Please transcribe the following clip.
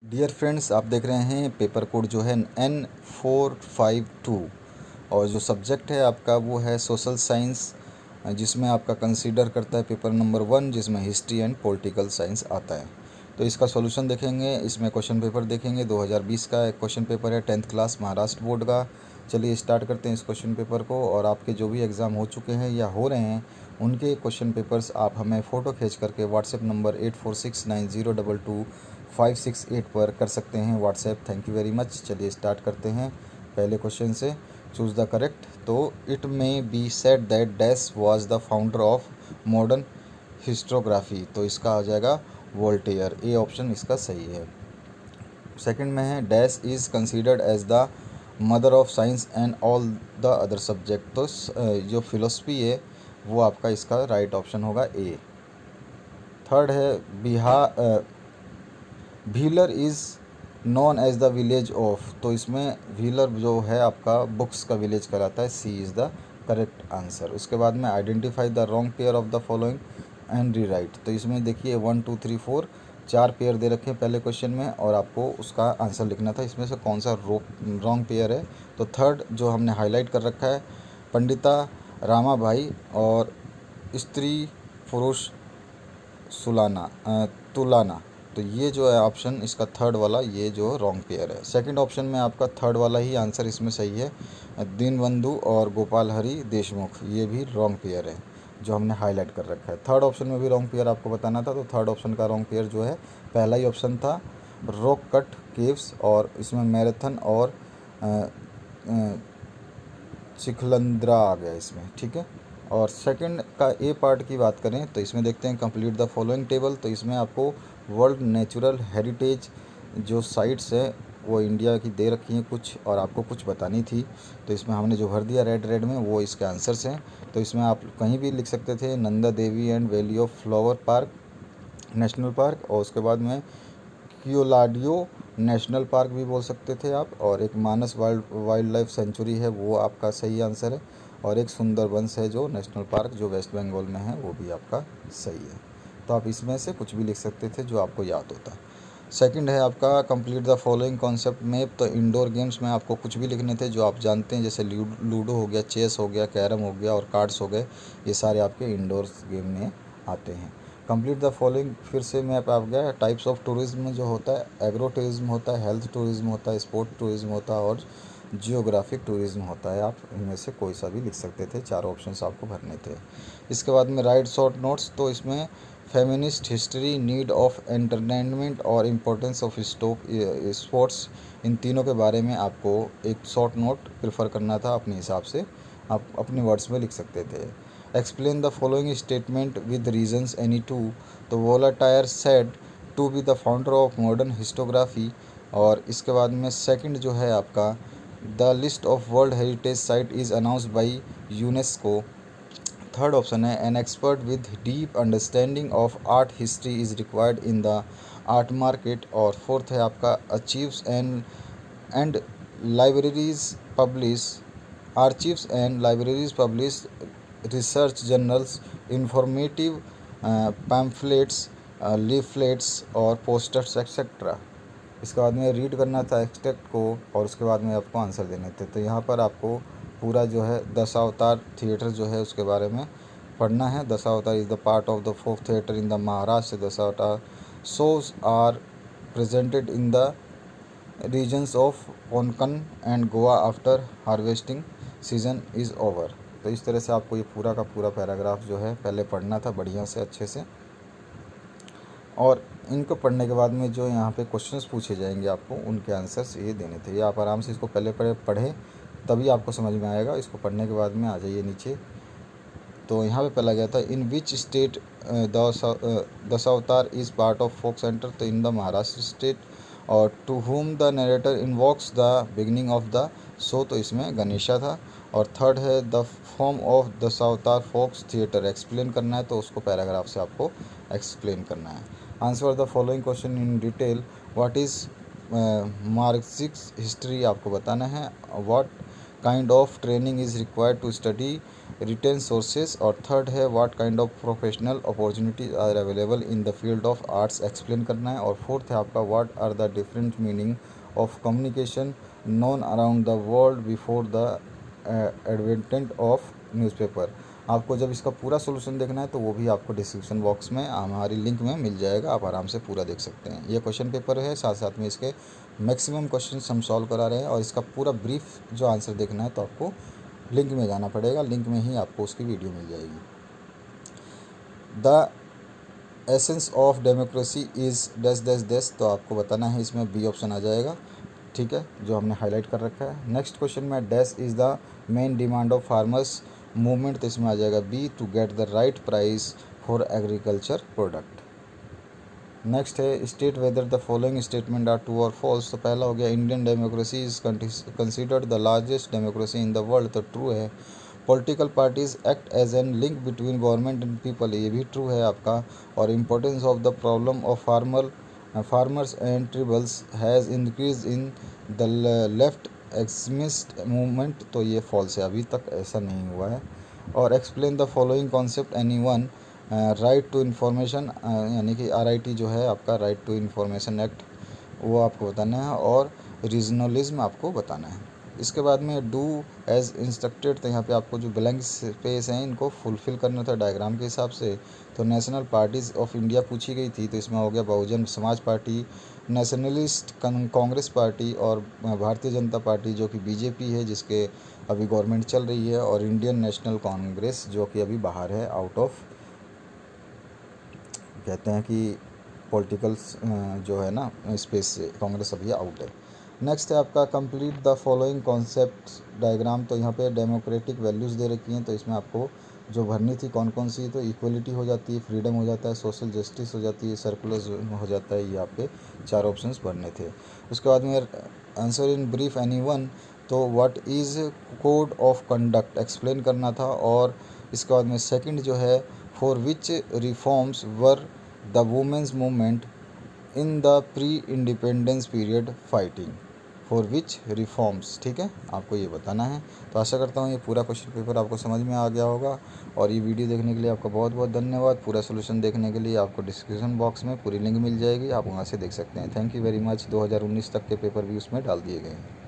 Dear friends, आप देख रहे हैं पेपर कोड जो है N452 और जो सब्जेक्ट है आपका वो है सोशल साइंस, जिसमें आपका कंसीडर करता है पेपर नंबर 1, जिसमें हिस्ट्री एंड पॉलिटिकल साइंस आता है। तो इसका सॉल्यूशन देखेंगे, इसमें क्वेश्चन पेपर देखेंगे। 2020 का एक क्वेश्चन पेपर है 10th क्लास महाराष्ट्र बोर्ड का। चलिए स्टार्ट करते हैं इस क्वेश्चन पेपर को। और आपके जो भी एग्ज़ाम हो चुके हैं या हो रहे हैं उनके क्वेश्चन पेपर्स आप हमें फ़ोटो खींच करके व्हाट्सएप नंबर 8469022568 पर कर सकते हैं WhatsApp. Thank you very much. चलिए स्टार्ट करते हैं पहले क्वेश्चन से। Choose the correct. तो it may be said that dash was the founder of modern histography. तो इसका आ जाएगा वोल्टेयर। ए ऑप्शन इसका सही है। सेकंड में है dash is considered as the mother of science and all the other subject. तो जो फिलोसफी है वो आपका इसका राइट ऑप्शन होगा ए। थर्ड है wheeler is known as the village of. तो इसमें व्हीलर जो है आपका बुक्स का विलेज कहलाता है। सी इज़ द करेक्ट आंसर। उसके बाद में identify the wrong pair of the following and rewrite. तो इसमें देखिए 1 2 3 4 4 पेयर दे रखे हैं पहले क्वेश्चन में और आपको उसका आंसर लिखना था इसमें से कौन सा रॉन्ग पेयर है। तो थर्ड जो हमने हाईलाइट कर रखा है पंडिता रामाबाई और स्त्री पुरुष तुलाना। तो ये जो है ऑप्शन इसका थर्ड वाला, ये जो रॉन्ग पेयर है। सेकंड ऑप्शन में आपका थर्ड वाला ही आंसर इसमें सही है। दीनबंधु और गोपाल हरि देशमुख, ये भी रॉन्ग पेयर है जो हमने हाईलाइट कर रखा है। थर्ड ऑप्शन में भी रॉन्ग पेयर आपको बताना था। तो थर्ड ऑप्शन का रॉन्ग पेयर जो है पहला ही ऑप्शन था रॉक कट केव्स, और इसमें मैराथन और चिखलंद्रा आ गया इसमें, ठीक है। और सेकंड का ए पार्ट की बात करें तो इसमें देखते हैं कंप्लीट द फॉलोइंग टेबल। तो इसमें आपको वर्ल्ड नेचुरल हेरिटेज जो साइट्स है वो इंडिया की दे रखी हैं कुछ, और आपको कुछ बतानी थी। तो इसमें हमने जो भर दिया रेड रेड में वो इसके आंसर्स हैं। तो इसमें आप कहीं भी लिख सकते थे Nanda Devi and valley of flower park national park, और उसके बाद में क्योलाडियो नेशनल पार्क भी बोल सकते थे आप, और एक मानस वाइल्ड लाइफ सेंचुरी है वो आपका सही आंसर है, और एक सुंदरबंस है जो नेशनल पार्क जो वेस्ट बंगाल में है वो भी आपका सही है। तो आप इसमें से कुछ भी लिख सकते थे जो आपको याद होता। सेकंड है आपका complete the following concept map. तो इंडोर गेम्स में आपको कुछ भी लिखने थे जो आप जानते हैं, जैसे लूडो हो गया, चेस हो गया, कैरम हो गया और कार्ड्स हो गए। ये सारे आपके इंडोर गेम में आते हैं। कंप्लीट द फॉलोइंग फिर से मैप आ गया। टाइप्स ऑफ टूरिज्म जो होता है, एग्रो टूरिज्म होता है, हेल्थ टूरिज्म होता है, स्पोर्ट टूरिज्म होता है और जियोग्राफिक टूरिज्म होता है। आप इनमें से कोई सा भी लिख सकते थे, चारों ऑप्शंस आपको भरने थे। इसके बाद में राइट शॉर्ट नोट्स। तो इसमें feminist history, need of entertainment और इम्पोर्टेंस ऑफ स्पोर्ट्स, इन तीनों के बारे में आपको एक शॉर्ट नोट प्रेफर करना था अपने हिसाब से, आप अपने वर्ड्स में लिख सकते थे। Explain the following statement with reasons any two. तो Voltaire said to be the founder of modern histography. और इसके बाद में सेकंड जो है आपका the list of world heritage site is announced by UNESCO. Third option है an expert with deep understanding of art history is required in the art market. और fourth है आपका archives and libraries publish archives and libraries publish research journals, informative pamphlets, leaflets और posters etcetera. इसके बाद में read करना था extract को और उसके बाद में आपको आंसर देने थे। तो यहाँ पर आपको पूरा जो है दशावतार थिएटर जो है उसके बारे में पढ़ना है। Dashavatar is the part of the folk theatre in the Maharashtra. Dashavatar shows are presented in the regions of Konkan and Goa after harvesting season is over. तो इस तरह से आपको ये पूरा का पूरा पैराग्राफ जो है पहले पढ़ना था बढ़िया से अच्छे से, और इनको पढ़ने के बाद में जो यहाँ पे क्वेश्चंस पूछे जाएंगे आपको उनके आंसर्स ये देने थे। ये आप आराम से इसको पहले पढ़ें तभी आपको समझ में आएगा। इसको पढ़ने के बाद में आ जाइए नीचे। तो यहाँ पे पहला गया था in which state Dashavatar is part of folk center. तो इन द महाराष्ट्र स्टेट। और to whom the narrator invokes the beginning of the show. तो इसमें गणेशा था। और थर्ड है the form of Dashavatar folks theatre. Explain करना है तो उसको पैराग्राफ से आपको एक्सप्लेन करना है। Answer the following question in detail. What is Marxist history आपको बताना है। What kind of training is required to study written sources, और थर्ड है what kind of professional opportunities are available in the field of arts explain करना है, और fourth है आपका what are the different meaning of communication known around the world before the advent of newspaper. आपको जब इसका पूरा सोल्यूशन देखना है तो वो भी आपको डिस्क्रिप्शन बॉक्स में हमारी लिंक में मिल जाएगा, आप आराम से पूरा देख सकते हैं। ये क्वेश्चन पेपर है, साथ साथ में इसके मैक्सिमम क्वेश्चन हम सॉल्व करा रहे हैं, और इसका पूरा ब्रीफ जो आंसर देखना है तो आपको लिंक में जाना पड़ेगा, लिंक में ही आपको उसकी वीडियो मिल जाएगी। The essence of democracy is dash dash dash, तो आपको बताना है, इसमें बी ऑप्शन आ जाएगा, ठीक है, जो हमने हाईलाइट कर रखा है। नेक्स्ट क्वेश्चन में dash is the main demand of farmers movement, तो इसमें आ जाएगा B, to get the right price for agriculture product. Next है state whether the following statement are true और फॉल्स, तो पहला हो गया Indian democracy is considered the largest democracy in the world, तो ट्रू है। Political parties act as an link between government and people, ये भी ट्रू है आपका। और importance of the problem of farmers and tribals has increase in the left extremist movement, तो ये false है, अभी तक ऐसा नहीं हुआ है। और explain the following concept any one, right to information, यानी कि RIT जो है आपका राइट टू इन्फॉर्मेशन एक्ट, वो आपको बताना है, और रीजनलिज्म आपको बताना है। इसके बाद में डू एज इंस्ट्रक्टेड, तो यहाँ पे आपको जो ब्लैंक स्पेस हैं इनको फुलफ़िल करना था डायग्राम के हिसाब से। तो नेशनल पार्टीज़ ऑफ इंडिया पूछी गई थी, तो इसमें हो गया Bahujan Samaj party, nationalist Congress party, और भारतीय जनता पार्टी जो कि BJP है जिसके अभी गवर्नमेंट चल रही है, और इंडियन नेशनल कांग्रेस जो कि अभी बाहर है, आउट ऑफ, कहते हैं कि पॉलिटिकल्स जो है ना स्पेस से कांग्रेस अभी आउट है। नेक्स्ट है आपका complete the following concept diagram, तो यहाँ पे डेमोक्रेटिक वैल्यूज़ दे रखी हैं, तो इसमें आपको जो भरनी थी कौन कौन सी, तो इक्वलिटी हो जाती है, फ्रीडम हो जाता है, सोशल जस्टिस हो जाती है, सर्कुलर हो जाता है, ये आपके 4 ऑप्शंस भरने थे। उसके बाद में answer in brief any one, तो what is code of conduct explain करना था। और इसके बाद में सेकंड जो है for which reforms were the women's movement in the pre independence period fighting, for which reforms, ठीक है, आपको ये बताना है। तो आशा करता हूँ ये पूरा क्वेश्चन पेपर आपको समझ में आ गया होगा, और ये वीडियो देखने के लिए आपका बहुत बहुत धन्यवाद। पूरा सोल्यूशन देखने के लिए आपको डिस्क्रिप्शन बॉक्स में पूरी लिंक मिल जाएगी, आप वहाँ से देख सकते हैं। Thank you very much. 2019 तक के पेपर भी उसमें डाल दिए गए हैं।